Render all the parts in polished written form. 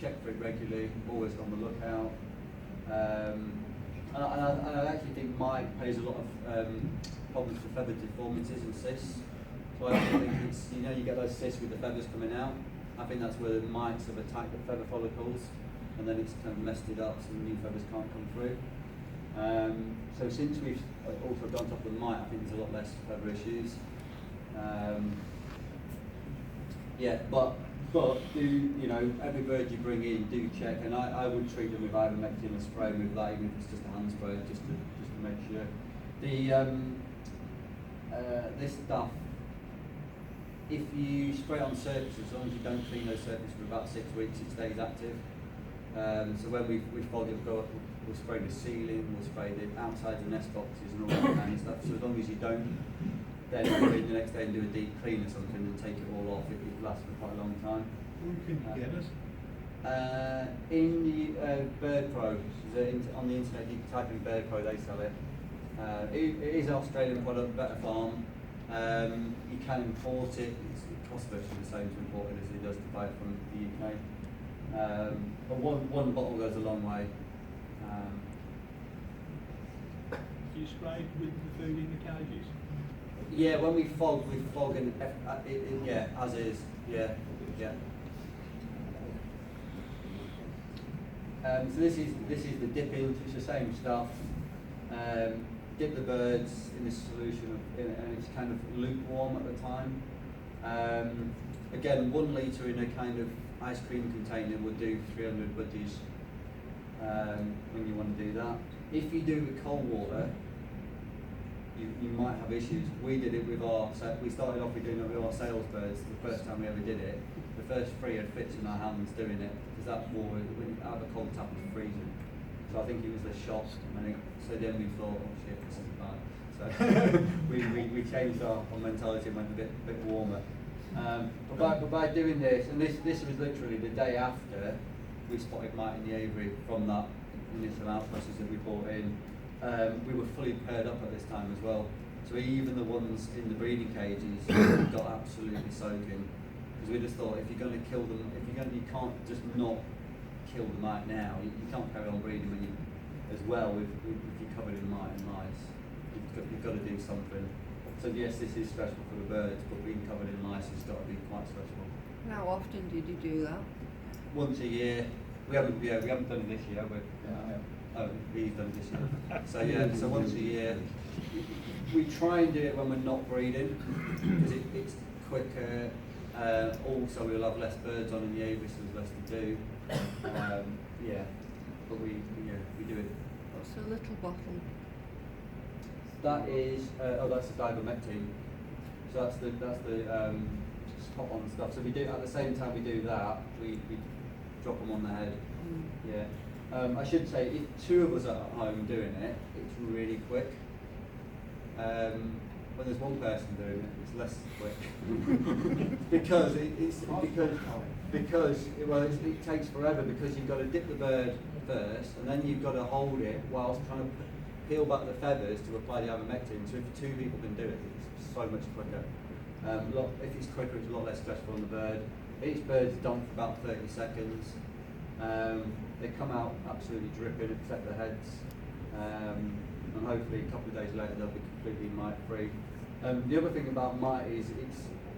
check for it regularly, always on the lookout. And I actually think mite pays a lot of problems for feather deformities and cysts. So I actually think it's, you know, you get those cysts with the feathers coming out. I think that's where the mites have attacked the feather follicles, and then it's kind of messed it up so the new feathers can't come through. So since we've also gone top of the mite, I think there's a lot less feather issues. Yeah, but do, you know, every bird you bring in, do check, and I would treat them with ivermectin and spray them with that, even if it's just a hand spray, just to make sure. This stuff, if you spray on surfaces, as long as you don't clean those surfaces for about 6 weeks, it stays active. So when we fog it, we'll spray the ceiling, we'll spray the outside the nest boxes and all that kind of stuff. So as long as you don't then go in the next day and do a deep clean or something and take it all off, it lasts for quite a long time. Where can you get us? In the Bird Pro, on the internet, you can type in Bird Pro, they sell it. It is an Australian product, better farm. You can import it. It costs virtually the same to import it as it does to buy it from the UK. But one bottle goes a long way. Do you spray with the food in the cages? Yeah, when we fog and yeah, as is, yeah. So this is the dipping. It's the same stuff. Dip the birds in this solution, and it's kind of lukewarm at the time. Again, 1 litre in a kind of ice cream container would do 300 budgies when you want to do that. If you do it with cold water, you might have issues. We did it with we started off with doing it with our sales birds the first time we ever did it. The first 3 had fits in our hands doing it, because that water, out of a cold tap, was freezing. So I think it was the shock, so then we thought, oh shit, this is bad. So we changed our mentality and went a bit warmer. But by doing this, and this was literally the day after we spotted mite in the aviary from that initial outbursts that we brought in. We were fully paired up at this time as well. So even the ones in the breeding cages got absolutely soaking. Because we just thought, if you're going to kill them, you can't just not kill the mite now. You can't carry on breeding when you, as well if you're covered in mite and lice. You've got to do something. So yes, this is stressful for the birds, but being covered in lice has got to be quite stressful. How often did you do that? Once a year. We haven't done it this year, but he's done it this year. So yeah, so once a year. We try and do it when we're not breeding, because it's quicker. Also, we'll have less birds on in the aviary, so there's less to do. Yeah, but we do it. What's a little bottle? That is that's the ivermectin. So that's the spot on stuff. So we do at the same time we do that, we drop them on the head. Yeah. I should say, if 2 of us are at home doing it, it's really quick. When there's 1 person doing it, it's less quick. because it takes forever, because you've got to dip the bird first, and then you've got to hold it whilst trying to peel back the feathers to apply the ivermectin. So if 2 people can do it, it's so much quicker. If it's quicker, it's a lot less stressful on the bird. Each bird's done for about 30 seconds. They come out absolutely dripping, except their heads. And hopefully a couple of days later they'll be completely mite free. The other thing about mite is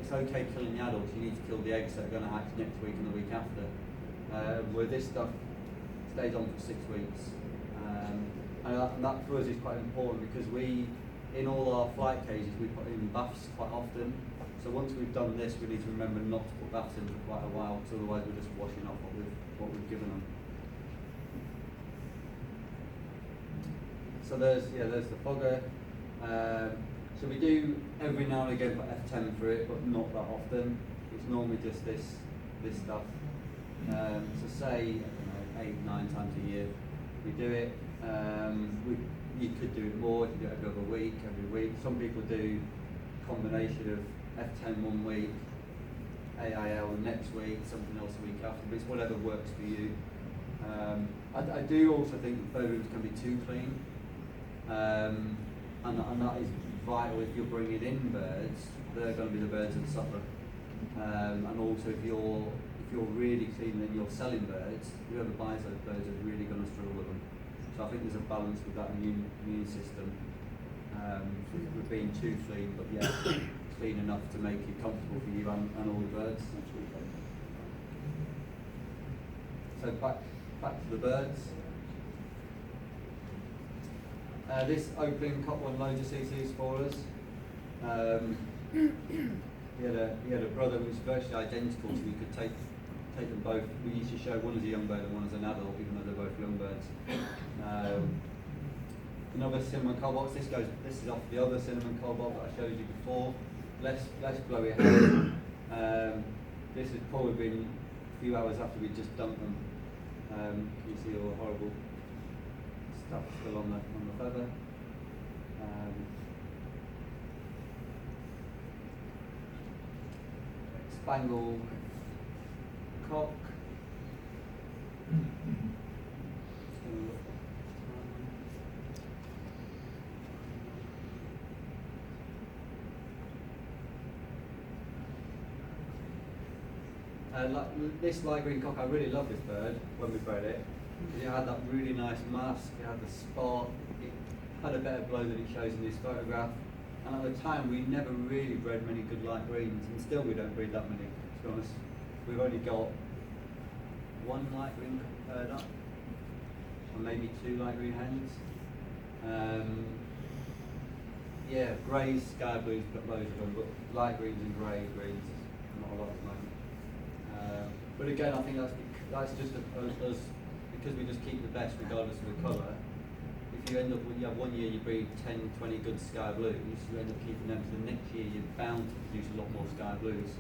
it's okay killing the adults. You need to kill the eggs that are going to hatch next week and the week after. Where this stuff stays on for 6 weeks. And that for us is quite important, because in all our flight cages, we put in baths quite often. So once we've done this, we need to remember not to put baths in for quite a while, because otherwise we're just washing off what we've given them. So there's the fogger. So we do every now and again put F10 for it, but not that often. It's normally just this stuff. So say 8-9 times a year we do it. You could do it more. You could do it every week. Some people do a combination of F10 1 week, AIL next week, something else the week after. But it's whatever works for you. I do also think that bird rooms can be too clean. And that is vital. If you're bringing in birds, they're going to be the birds that suffer. And also if if you're really keen and you're selling birds, whoever buys those birds is really going to struggle with them. So I think there's a balance with that immune system. With being too clean, but yeah, clean enough to make it comfortable for you and all the birds. So back to the birds. This opening cock won loads of CCs for us. He had a brother who was virtually identical, so we could take them both. We used to show one as a young bird and one as an adult, even though they're both young birds. Another cinnamon cobalt. This is off the other cinnamon cobalt that I showed you before. Less blowy hair. This has probably been a few hours after we just dumped them. You see all the horrible stuff still on the feather. Spangled cock. This light green cock, I really love this bird when we bred it. It had that really nice mask, it had the spot, it had a better blow than it shows in this photograph. And at the time we never really bred many good light greens, and still we don't breed that many, to be honest. We've only got one light green bird up, or maybe two light green hens. Yeah, greys, sky blues, got loads of them, but light greens and grey greens, not a lot at the moment. But again, I think that's just us, because we just keep the best regardless of the colour. If you end up, when you have 1 year you breed 10, 20 good sky blues, you end up keeping them, so the next year you're bound to produce a lot more sky blues.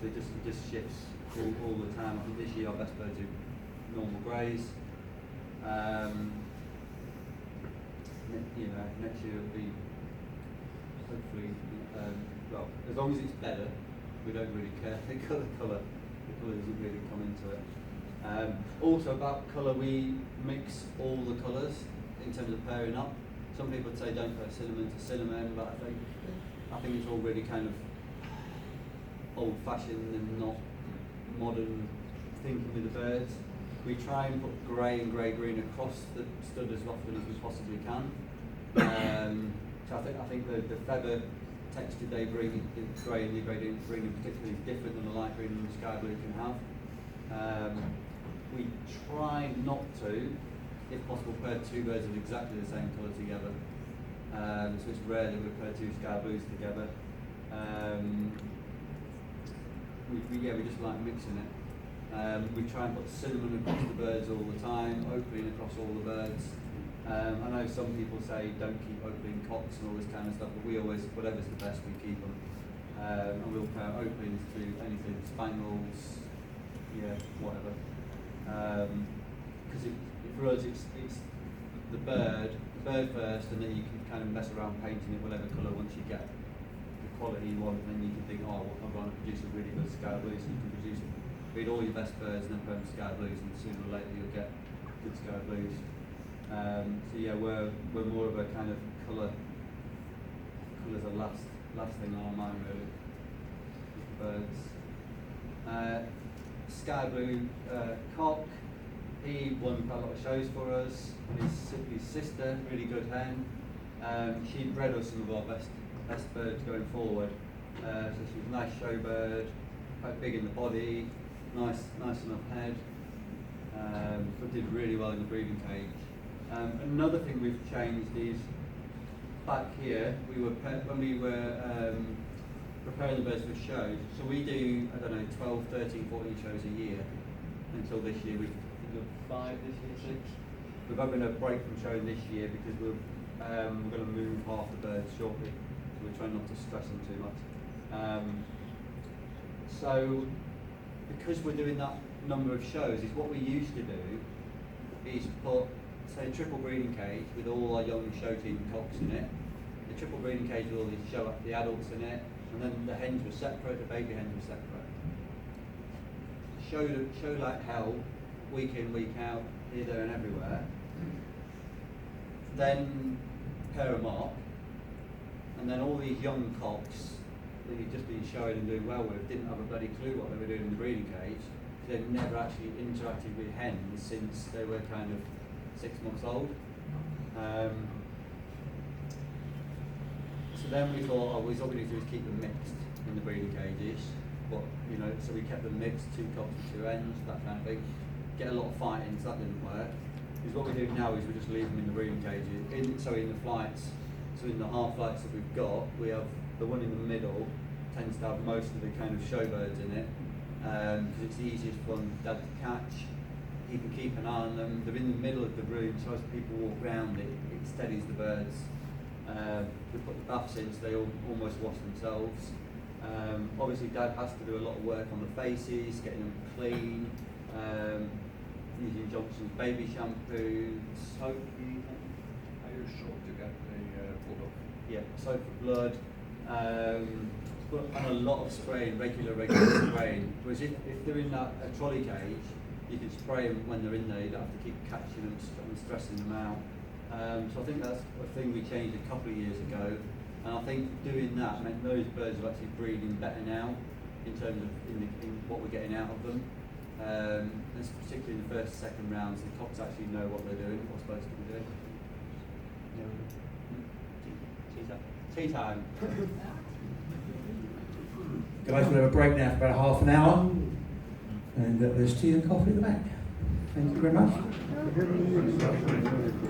So it just shifts all the time. I think this year our best birds are normal greys. Next year will be hopefully, well, as long as it's better, we don't really care the colour. The colour doesn't really come into it. Also about colour, we mix all the colours in terms of pairing up. Some people would say don't put cinnamon to cinnamon, but I think it's all really kind of old-fashioned and not modern thinking with the birds. We try and put grey and grey-green across the stud as often as we possibly can. So I think the feather texture they bring, the grey and the grey green in particular, is different than the light green and the sky blue can have. We try not to, if possible, pair two birds of exactly the same colour together. So it's rare that we pair two sky blues together. We just like mixing it. We try and put cinnamon across the birds all the time, opaline across all the birds. I know some people say don't keep opaline cocks and all this kind of stuff, but we always, whatever's the best, we keep them. And we'll pair opalines to anything, spangles, yeah, whatever. Because for us it's the bird first, and then you can kind of mess around painting it whatever colour once you get the quality you want, and then you can think, oh, I want to produce a really good sky blue, so you can breed all your best birds and then put them sky blues, and sooner or later you'll get good sky blues. So yeah, we're more of a kind of colour's the last thing on our mind really, with the birds. Sky blue cock, he won quite a lot of shows for us. His sister, really good hen. She bred us some of our best birds going forward. So she's a nice show bird, quite big in the body, nice enough head, but did really well in the breeding cage. Another thing we've changed is back here when we were preparing the birds for shows. So we do, I don't know, 12, 13, 14 shows a year until this year. We've done 5 this year, 6. We've having a break from showing this year because we're going to move half the birds shortly. So we're trying not to stress them too much. So because we're doing that number of shows, is what we used to do is put, say, a triple breeding cage with all our young show team cocks in it. The triple breeding cage with all the adults in it, and then the hens were separate, the baby hens were separate. Show like hell, week in, week out, here, there and everywhere. Then pair them up, and then all these young cocks that you've just been showing and doing well with didn't have a bloody clue what they were doing in the breeding cage. they've never actually interacted with hens since they were kind of 6 months old. So then we thought, what we're going to do is keep them mixed in the breeding cages. But, so we kept them mixed, 2 cocks and 2 hens, that kind of thing. Get a lot of fighting, so that didn't work. Because what we do now is we just leave them in the breeding cages, in the flights. So in the half flights that we've got, we have the one in the middle, tends to have most of the kind of showbirds in it, because it's the easiest one for Dad to catch. He can keep an eye on them. They're in the middle of the room, so as people walk around it steadies the birds. We put the baths in, so they almost wash themselves. Obviously Dad has to do a lot of work on the faces, getting them clean, using Johnson's baby shampoo, soap. I use soap to get the blood off. Yeah, soap for blood. And a lot of spraying, regular spraying. Whereas if they're in a trolley cage, you can spray them when they're in there. You don't have to keep catching them and stressing them out. So I think that's a thing we changed a couple of years ago. And I think doing that meant those birds are actually breeding better now in terms of in what we're getting out of them. Particularly in the first, second rounds, the cocks actually know what they're doing, what they're supposed to be doing. Tea time. Guys, we'll have a break now for about half an hour. And there's tea and coffee at the back. Thank you very much.